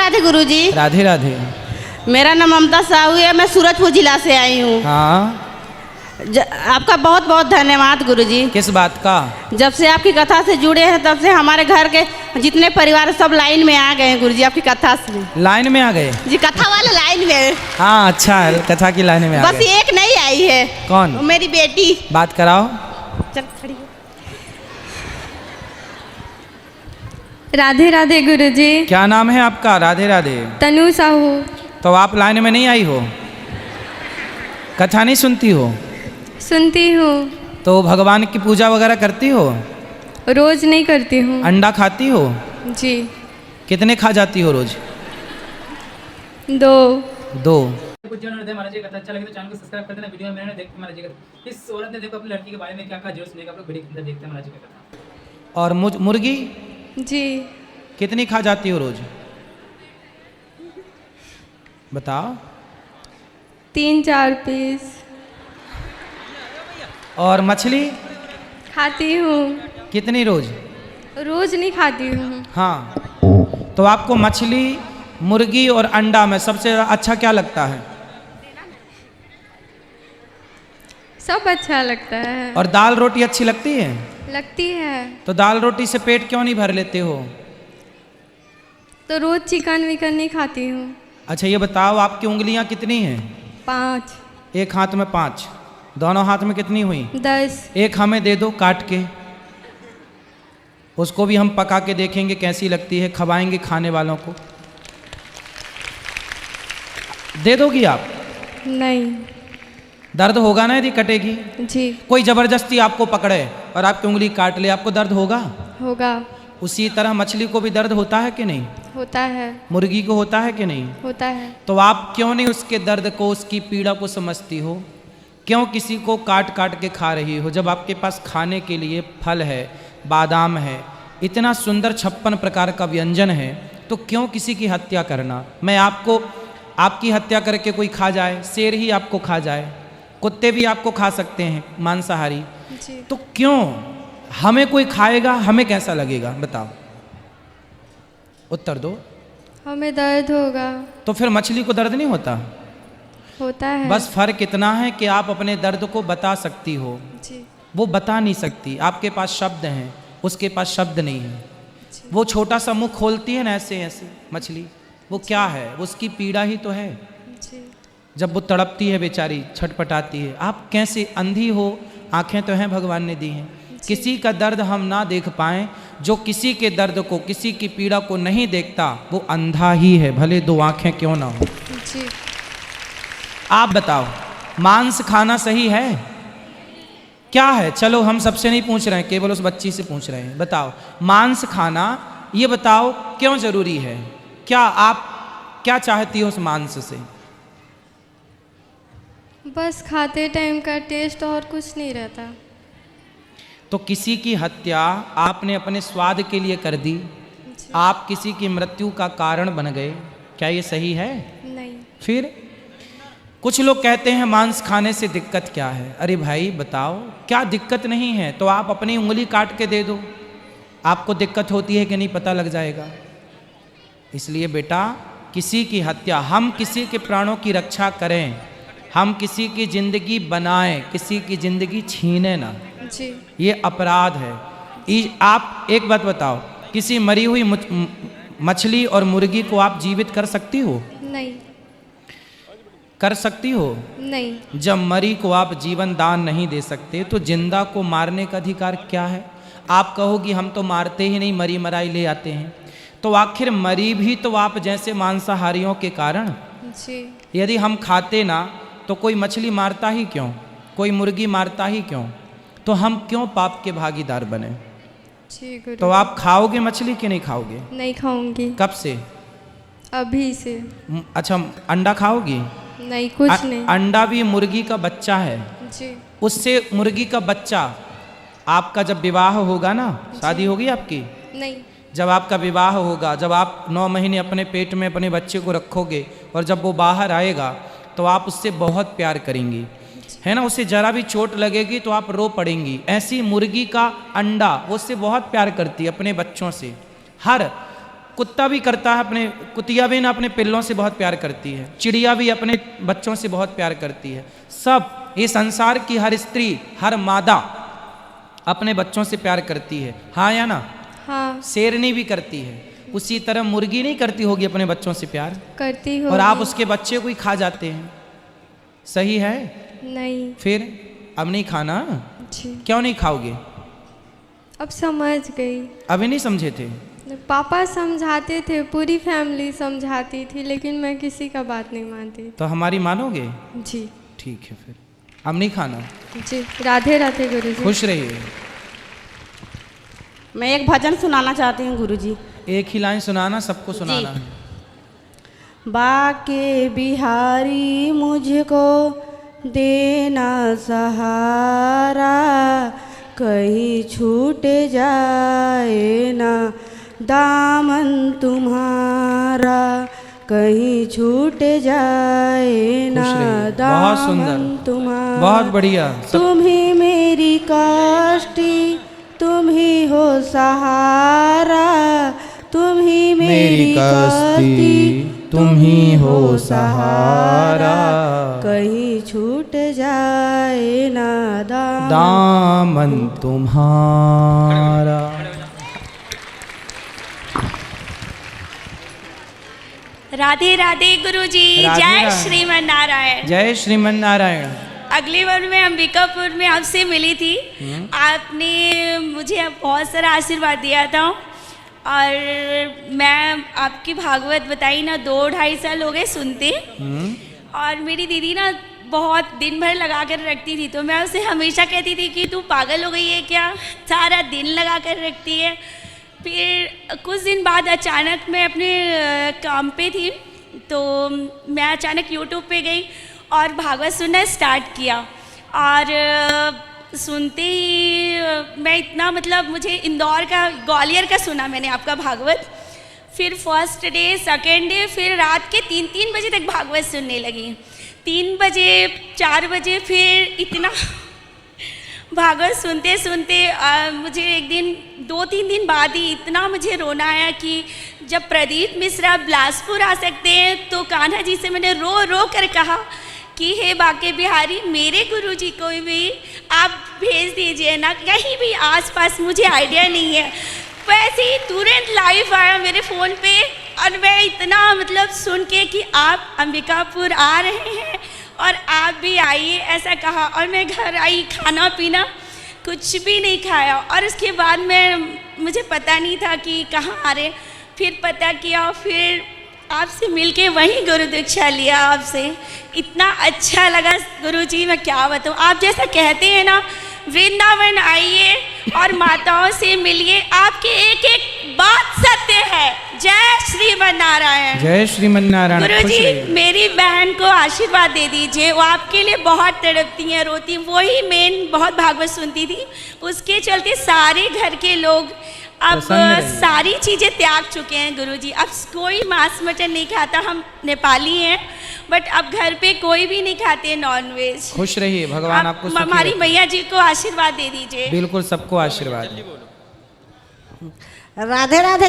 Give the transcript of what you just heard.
राधे गुरुजी। राधे राधे। मेरा नाम ममता साहू है, मैं सूरजपुर जिला से आई हूँ। हाँ, आपका बहुत बहुत धन्यवाद गुरुजी। किस बात का? जब से आपकी कथा से जुड़े हैं तब से हमारे घर के जितने परिवार सब लाइन में आ गए हैं गुरुजी, आपकी कथा से। लाइन में आ गए जी, कथा वाले लाइन में। हाँ, अच्छा है, कथा की लाइन में आ बस गए। एक नहीं आई है। कौन? मेरी बेटी। बात कराओ। चल खड़ी हो। राधे राधे गुरुजी। क्या नाम है आपका? राधे राधे। तनु साहू। तो आप लाइन में नहीं आई हो? कथा नहीं सुनती हो? सुनती हूँ। तो भगवान की पूजा वगैरह करती हो? रोज नहीं करती हूँ। अंडा खाती हो? जी। कितने खा जाती हो रोज? 2। 2। महाराज जी कथा अच्छा लगे तो चैनल को सब्सक्राइब कर देना। वीडियो में मैंने देखते महाराज जी का इस औरत ने देखो अपनी लड़की के बारे में क्या कहा, जरूर सुनेगा। आप लोग वीडियो के अंदर देखते हैं महाराज जी का कथा। और मुर्गी जी। कितनी खा जाती हो रोज? बताओ। 3-4 पीस और मछली खाती हूँ। कितनी रोज? रोज नहीं खाती हूँ। हाँ, तो आपको मछली, मुर्गी और अंडा में सबसे अच्छा क्या लगता है? सब अच्छा लगता है। और दाल रोटी अच्छी लगती है? लगती है। तो दाल रोटी से पेट क्यों नहीं भर लेते हो? तो रोज चिकन विकन नहीं खाती हूँ। अच्छा, ये बताओ आपकी उंगलियां कितनी हैं? 5। एक हाथ में 5, दोनों हाथ में कितनी हुई? 10। एक हमें दे दो काट के, उसको भी हम पका के देखेंगे कैसी लगती है, खवाएंगे खाने वालों को। दे दोगी आप? नहीं। दर्द होगा ना यदि कटेगी? जी। कोई जबरदस्ती आपको पकड़े और आपकी उंगली काट ले, आपको दर्द होगा? होगा। उसी तरह मछली को भी दर्द होता है कि नहीं? होता है। मुर्गी को होता है कि नहीं? होता है। तो आप क्यों नहीं उसके दर्द को, उसकी पीड़ा को समझती हो? क्यों किसी को काट काट के खा रही हो? जब आपके पास खाने के लिए फल है, बादाम है, इतना सुंदर 56 प्रकार का व्यंजन है, तो क्यों किसी की हत्या करना? मैं आपको, आपकी हत्या करके कोई खा जाए, शेर ही आपको खा जाए, कुत्ते भी आपको खा सकते हैं मांसाहारी, जी। तो क्यों हमें कोई खाएगा, हमें कैसा लगेगा? बताओ, उत्तर दो। हमें दर्द होगा। तो फिर मछली को दर्द नहीं होता? होता है। बस फर्क इतना है कि आप अपने दर्द को बता सकती हो, जी। वो बता नहीं सकती। आपके पास शब्द हैं, उसके पास शब्द नहीं है। वो छोटा सा मुंह खोलती है ना ऐसे ऐसे मछली, वो क्या है? उसकी पीड़ा ही तो है। जी। जब वो तड़पती है बेचारी, छटपटाती है, आप कैसे अंधी हो? आंखें तो हैं, भगवान ने दी हैं। किसी का दर्द हम ना देख पाएं, जो किसी के दर्द को, किसी की पीड़ा को नहीं देखता, वो अंधा ही है, भले 2 आंखें क्यों ना हो। जी। आप बताओ, मांस खाना सही है? क्या है? चलो हम सबसे नहीं पूछ रहे हैं, केवल उस बच्ची से पूछ रहे हैं। बताओ, मांस खाना, ये बताओ क्यों जरूरी है? क्या आप क्या चाहती हो उस मांस से? बस खाते टाइम का टेस्ट, और कुछ नहीं रहता। तो किसी की हत्या आपने अपने स्वाद के लिए कर दी, आप किसी की मृत्यु का कारण बन गए, क्या ये सही है? नहीं। फिर कुछ लोग कहते हैं मांस खाने से दिक्कत क्या है? अरे भाई बताओ, क्या दिक्कत नहीं है तो आप अपनी उंगली काट के दे दो, आपको दिक्कत होती है कि नहीं पता लग जाएगा। इसलिए बेटा, किसी की हत्या, हम किसी के प्राणों की रक्षा करें, हम किसी की जिंदगी बनाएं, किसी की जिंदगी छीने ना, जी। ये अपराध है। आप एक बात बताओ, किसी मरी हुई मछली और मुर्गी को आप जीवित कर सकती हो? नहीं। कर सकती हो? नहीं। जब मरी को आप जीवन दान नहीं दे सकते, तो जिंदा को मारने का अधिकार क्या है? आप कहोगी हम तो मारते ही नहीं, मरी मराई ले आते हैं। तो आखिर मरी भी तो आप जैसे मांसाहारियों के कारण। जी। यदि हम खाते ना, तो कोई मछली मारता ही क्यों, कोई मुर्गी मारता ही क्यों? तो हम क्यों पाप के भागीदार बने? जी गुरु। तो आप खाओगे मछली कि नहीं खाओगे? नहीं खाऊंगी। कब से? अभी से। अच्छा, अंडा खाओगी? नहीं, कुछ नहीं। अंडा भी मुर्गी का बच्चा है, जी। उससे मुर्गी का बच्चा, आपका जब विवाह होगा ना, शादी होगी आपकी, नहीं। जब आपका विवाह होगा, जब आप 9 महीने अपने पेट में अपने बच्चे को रखोगे और जब वो बाहर आएगा तो आप उससे बहुत प्यार करेंगी, है ना? उसे जरा भी चोट लगेगी तो आप रो पड़ेंगी। ऐसी मुर्गी का अंडा, वो उससे बहुत प्यार करती है अपने बच्चों से। हर कुत्ता भी करता है, अपने कुतिया भी ना अपने पिल्लों से बहुत प्यार करती है, चिड़िया भी अपने बच्चों से बहुत प्यार करती है। सब ये संसार की हर स्त्री, हर मादा अपने बच्चों से प्यार करती है, हाँ या ना? हाँ शेरनी भी करती है। उसी तरह मुर्गी नहीं करती होगी अपने बच्चों से प्यार, करती हो। और आप उसके बच्चे को ही खा जाते हैं, सही है? नहीं फिर अब नहीं खाना? जी, क्यों नहीं खाओगे? अब समझ गई। अभी नहीं समझे थे? पापा समझाते थे, पूरी फैमिली समझाती थी, लेकिन मैं किसी का बात नहीं मानती। तो हमारी मानोगे? जी ठीक है, फिर अब नहीं खाना। जी, राधे राधे गुरुजी। खुश रहिए। मैं एक भजन सुनाना चाहती हूँ गुरुजी। एक ही लाइन सुनाना, सबको सुनाना है। बाके बिहारी मुझको देना सहारा, कहीं छूट जाए ना दामन तुम्हारा, कहीं छूट जाए ना खुश रहिए। बहुत दामन सुंदर, तुम्हारा। बहुत बढ़िया। तुम ही मेरी कष्टी, तुम ही हो सहारा, तुम ही मेरी कष्टी, तुम ही हो सहारा, कहीं छूट जाए ना दामन तुम्हारा। राधे राधे गुरुजी। राधे जय राधे। श्रीमन नारायण। जय श्रीमन नारायण। अगली बार मैं अंबिकापुर में आपसे मिली थी, आपने मुझे बहुत सारा आशीर्वाद दिया था, और मैं आपकी भागवत बताई ना 2-2.5 साल हो गए सुनते, और मेरी दीदी ना बहुत दिन भर लगा कर रखती थी, तो मैं उसे हमेशा कहती थी कि तू पागल हो गई है क्या, सारा दिन लगा कर रखती है। फिर कुछ दिन बाद अचानक मैं अपने काम पे थी, तो मैं अचानक यूट्यूब पे गई और भागवत सुनना स्टार्ट किया, और सुनते ही मैं इतना, मतलब मुझे इंदौर का, ग्वालियर का सुना मैंने आपका भागवत। फिर फर्स्ट डे, सेकेंड डे, फिर रात के 3-3 बजे तक भागवत सुनने लगी। 3 बजे, 4 बजे, फिर इतना भागवत सुनते सुनते मुझे एक दिन, 2-3 दिन बाद ही इतना मुझे रोना आया कि जब प्रदीप मिश्रा बिलासपुर आ सकते हैं, तो कान्हा जी से मैंने रो रो कर कहा कि हे बाके बिहारी, मेरे गुरुजी को भी आप भेज दीजिए ना, कहीं भी आसपास, मुझे आइडिया नहीं है। वैसे ही तुरंत लाइव आया मेरे फ़ोन पे, और मैं इतना, मतलब सुन के कि आप अंबिकापुर आ रहे हैं और आप भी आइए, ऐसा कहा। और मैं घर आई, खाना पीना कुछ भी नहीं खाया, और उसके बाद मुझे पता नहीं था कि कहाँ आ रहे। फिर पता किया, फिर आपसे मिलके वहीं गुरु दीक्षा लिया आपसे। इतना अच्छा लगा गुरुजी, मैं क्या बताऊँ। आप जैसा कहते हैं ना, वृंदावन आइए और माताओं से मिलिए, आपकी एक एक बात सत्य है। जय श्रीमन नारायण। जय श्रीमन नारायण। गुरुजी, मेरी बहन को आशीर्वाद दे दीजिए, वो आपके लिए बहुत तड़पती हैं, रोती, वही मेन बहुत भागवत सुनती थी, उसके चलते सारे घर के लोग अब सारी चीज़ें त्याग चुके हैं गुरुजी। अब कोई मांस मटन नहीं खाता, हम नेपाली हैं, बट अब घर पे कोई भी नहीं खाते नॉनवेज। खुश रहिए, भगवान आपको सुखी हमारी रखे। मैया जी को आशीर्वाद दे दीजिए। बिल्कुल, सबको आशीर्वाद। राधे राधे।